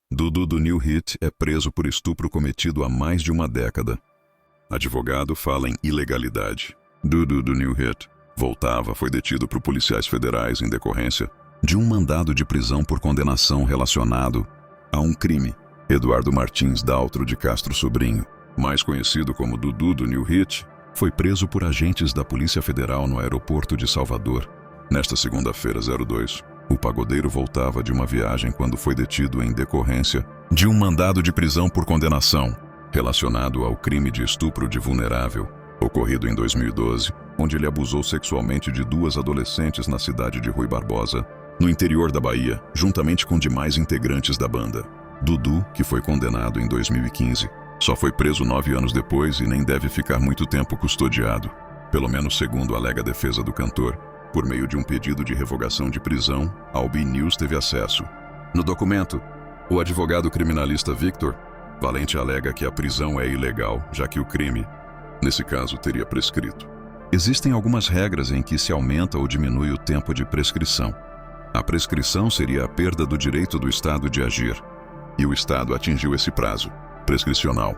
Dudu do New Hit é preso por estupro cometido há mais de uma década. Advogado fala em ilegalidade. Dudu do New Hit foi detido por policiais federais em decorrência de um mandado de prisão por condenação relacionado a um crime. Eduardo Martins Daltro de Castro Sobrinho, mais conhecido como Dudu do New Hit, foi preso por agentes da Polícia Federal no aeroporto de Salvador. Nesta segunda-feira, 02, o pagodeiro voltava de uma viagem quando foi detido em decorrência de um mandado de prisão por condenação relacionado ao crime de estupro de vulnerável, ocorrido em 2012, onde ele abusou sexualmente de 2 adolescentes na cidade de Rui Barbosa, no interior da Bahia, juntamente com demais integrantes da banda. Dudu, que foi condenado em 2015, só foi preso 9 anos depois e nem deve ficar muito tempo custodiado, pelo menos segundo alega a defesa do cantor. Por meio de um pedido de revogação de prisão, a Albi News teve acesso. No documento, o advogado criminalista Victor Valente alega que a prisão é ilegal, já que o crime, nesse caso, teria prescrito. Existem algumas regras em que se aumenta ou diminui o tempo de prescrição. A prescrição seria a perda do direito do Estado de agir. E o Estado atingiu esse prazo prescricional.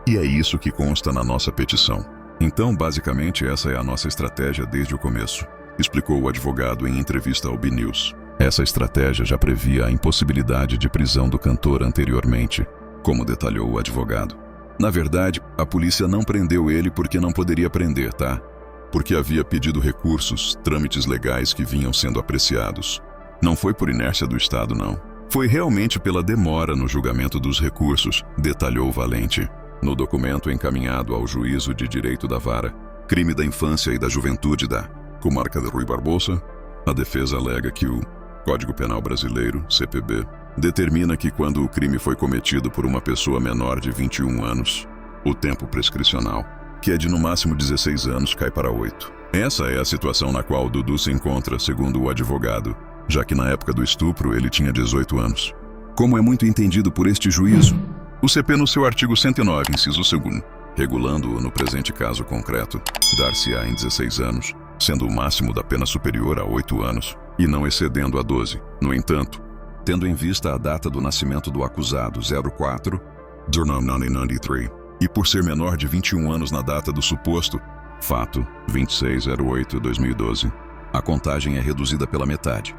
E é isso que consta na nossa petição. Então, basicamente, essa é a nossa estratégia desde o começo, explicou o advogado em entrevista ao BNews. Essa estratégia já previa a impossibilidade de prisão do cantor anteriormente, como detalhou o advogado. Na verdade, a polícia não prendeu ele porque não poderia prender, tá? Porque havia pedido recursos, trâmites legais que vinham sendo apreciados. Não foi por inércia do Estado, não. Foi realmente pela demora no julgamento dos recursos, detalhou Valente. No documento encaminhado ao Juízo de Direito da Vara, Crime da Infância e da Juventude da Comarca de Rui Barbosa, a defesa alega que o Código Penal Brasileiro, CPB, determina que quando o crime foi cometido por uma pessoa menor de 21 anos, o tempo prescricional, que é de no máximo 16 anos, cai para 8. Essa é a situação na qual Dudu se encontra, segundo o advogado, já que na época do estupro ele tinha 18 anos. Como é muito entendido por este juízo, o CP no seu artigo 109, inciso 2º, regulando-o no presente caso concreto, dar-se-á em 16 anos, sendo o máximo da pena superior a 8 anos, e não excedendo a 12. No entanto, tendo em vista a data do nascimento do acusado, 04 de 1993, e por ser menor de 21 anos na data do suposto fato, 26/08/2012, a contagem é reduzida pela metade,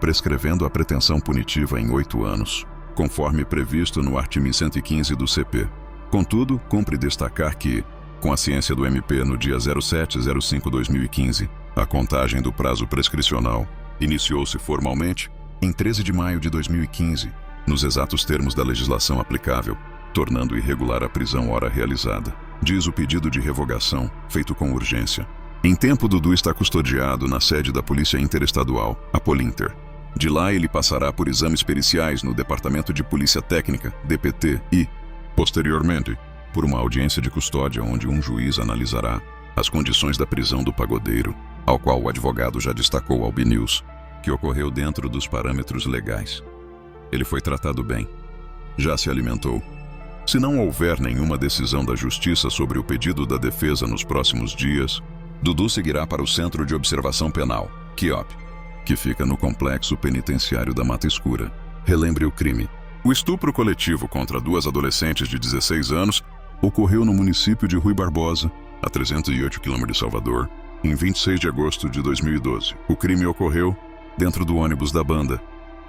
prescrevendo a pretensão punitiva em 8 anos, conforme previsto no artigo 115 do CP. Contudo, cumpre destacar que, com a ciência do MP no dia 07/05/2015, a contagem do prazo prescricional iniciou-se formalmente em 13 de maio de 2015, nos exatos termos da legislação aplicável, tornando irregular a prisão hora realizada, diz o pedido de revogação, feito com urgência. Em tempo, Dudu está custodiado na sede da Polícia Interestadual, a Polinter. De lá, ele passará por exames periciais no Departamento de Polícia Técnica, DPT, e, posteriormente, por uma audiência de custódia onde um juiz analisará as condições da prisão do pagodeiro, ao qual o advogado já destacou ao BNews, que ocorreu dentro dos parâmetros legais. Ele foi tratado bem. Já se alimentou. Se não houver nenhuma decisão da Justiça sobre o pedido da defesa nos próximos dias, Dudu seguirá para o Centro de Observação Penal, CIOP, que fica no Complexo Penitenciário da Mata Escura. Relembre o crime. O estupro coletivo contra 2 adolescentes de 16 anos ocorreu no município de Rui Barbosa, a 308 km de Salvador, em 26 de agosto de 2012. O crime ocorreu dentro do ônibus da banda,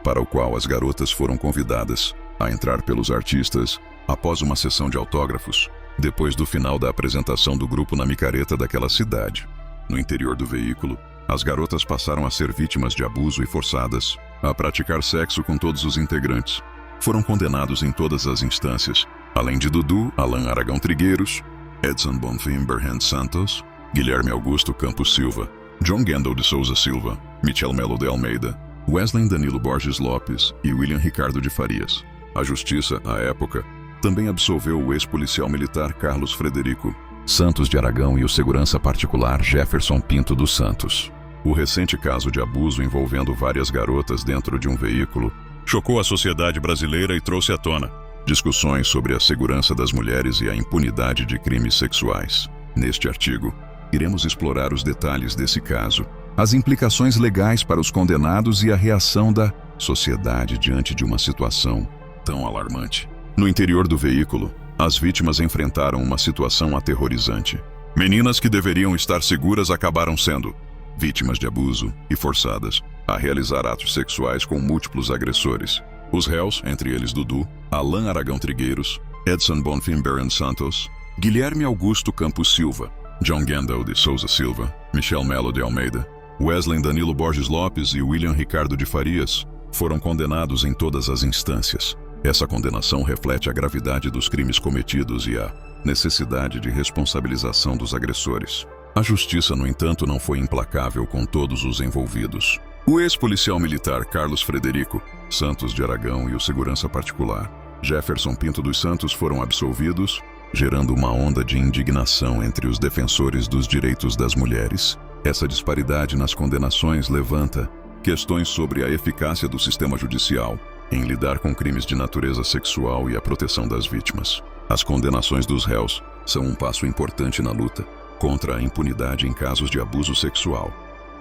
para o qual as garotas foram convidadas a entrar pelos artistas após uma sessão de autógrafos, depois do final da apresentação do grupo na micareta daquela cidade. No interior do veículo, as garotas passaram a ser vítimas de abuso e forçadas a praticar sexo com todos os integrantes. Foram condenados em todas as instâncias, além de Dudu, Alan Aragão Trigueiros, Edson Bonfim Berrand Santos, Guilherme Augusto Campos Silva, John Gendel de Souza Silva, Michel Melo de Almeida, Wesley Danilo Borges Lopes e William Ricardo de Farias. A Justiça, à época, também absolveu o ex-policial militar Carlos Frederico Santos de Aragão e o segurança particular Jefferson Pinto dos Santos. O recente caso de abuso envolvendo várias garotas dentro de um veículo chocou a sociedade brasileira e trouxe à tona discussões sobre a segurança das mulheres e a impunidade de crimes sexuais. Neste artigo, iremos explorar os detalhes desse caso, as implicações legais para os condenados e a reação da sociedade diante de uma situação tão alarmante. No interior do veículo, as vítimas enfrentaram uma situação aterrorizante. Meninas que deveriam estar seguras acabaram sendo vítimas de abuso e forçadas a realizar atos sexuais com múltiplos agressores. Os réus, entre eles Dudu, Alan Aragão Trigueiros, Edson Bonfim Beren Santos, Guilherme Augusto Campos Silva, John Gendel de Souza Silva, Michel Melo de Almeida, Wesley Danilo Borges Lopes e William Ricardo de Farias, foram condenados em todas as instâncias. Essa condenação reflete a gravidade dos crimes cometidos e a necessidade de responsabilização dos agressores. A justiça, no entanto, não foi implacável com todos os envolvidos. O ex-policial militar Carlos Frederico Santos de Aragão e o segurança particular Jefferson Pinto dos Santos foram absolvidos, gerando uma onda de indignação entre os defensores dos direitos das mulheres. Essa disparidade nas condenações levanta questões sobre a eficácia do sistema judicial em lidar com crimes de natureza sexual e a proteção das vítimas. As condenações dos réus são um passo importante na luta contra a impunidade em casos de abuso sexual.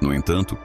No entanto,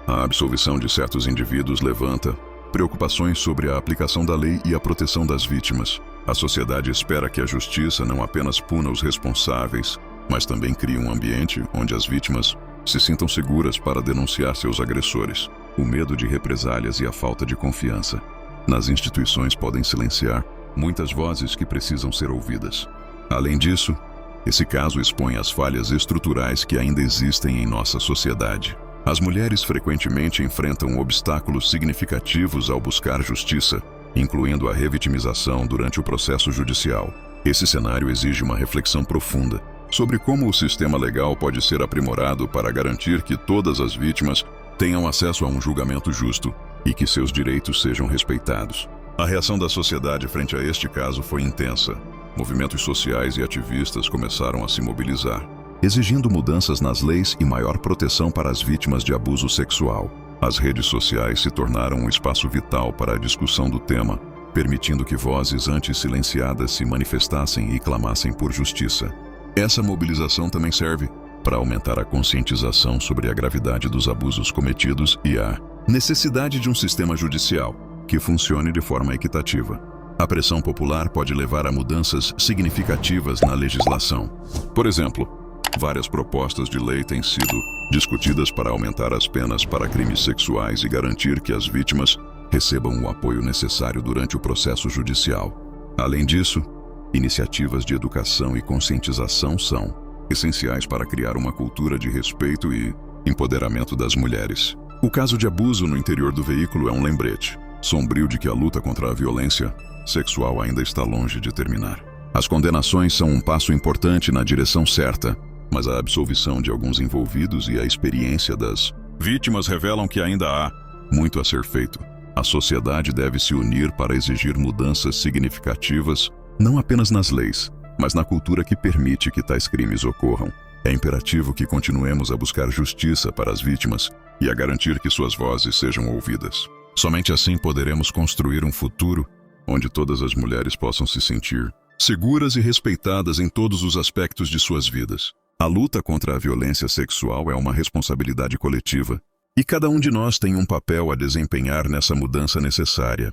a absolvição de certos indivíduos levanta preocupações sobre a aplicação da lei e a proteção das vítimas. A sociedade espera que a justiça não apenas puna os responsáveis, mas também crie um ambiente onde as vítimas se sintam seguras para denunciar seus agressores. O medo de represálias e a falta de confiança nas instituições podem silenciar muitas vozes que precisam ser ouvidas. Além disso, esse caso expõe as falhas estruturais que ainda existem em nossa sociedade. As mulheres frequentemente enfrentam obstáculos significativos ao buscar justiça, incluindo a revitimização durante o processo judicial. Esse cenário exige uma reflexão profunda sobre como o sistema legal pode ser aprimorado para garantir que todas as vítimas tenham acesso a um julgamento justo e que seus direitos sejam respeitados. A reação da sociedade frente a este caso foi intensa. Movimentos sociais e ativistas começaram a se mobilizar, exigindo mudanças nas leis e maior proteção para as vítimas de abuso sexual. As redes sociais se tornaram um espaço vital para a discussão do tema, permitindo que vozes antes silenciadas se manifestassem e clamassem por justiça. Essa mobilização também serve para aumentar a conscientização sobre a gravidade dos abusos cometidos e a necessidade de um sistema judicial que funcione de forma equitativa. A pressão popular pode levar a mudanças significativas na legislação. Por exemplo, várias propostas de lei têm sido discutidas para aumentar as penas para crimes sexuais e garantir que as vítimas recebam o apoio necessário durante o processo judicial. Além disso, iniciativas de educação e conscientização são essenciais para criar uma cultura de respeito e empoderamento das mulheres. O caso de abuso no interior do veículo é um lembrete sombrio de que a luta contra a violência sexual ainda está longe de terminar. As condenações são um passo importante na direção certa, mas a absolvição de alguns envolvidos e a experiência das vítimas revelam que ainda há muito a ser feito. A sociedade deve se unir para exigir mudanças significativas, não apenas nas leis, mas na cultura que permite que tais crimes ocorram. É imperativo que continuemos a buscar justiça para as vítimas e a garantir que suas vozes sejam ouvidas. Somente assim poderemos construir um futuro onde todas as mulheres possam se sentir seguras e respeitadas em todos os aspectos de suas vidas. A luta contra a violência sexual é uma responsabilidade coletiva, e cada um de nós tem um papel a desempenhar nessa mudança necessária.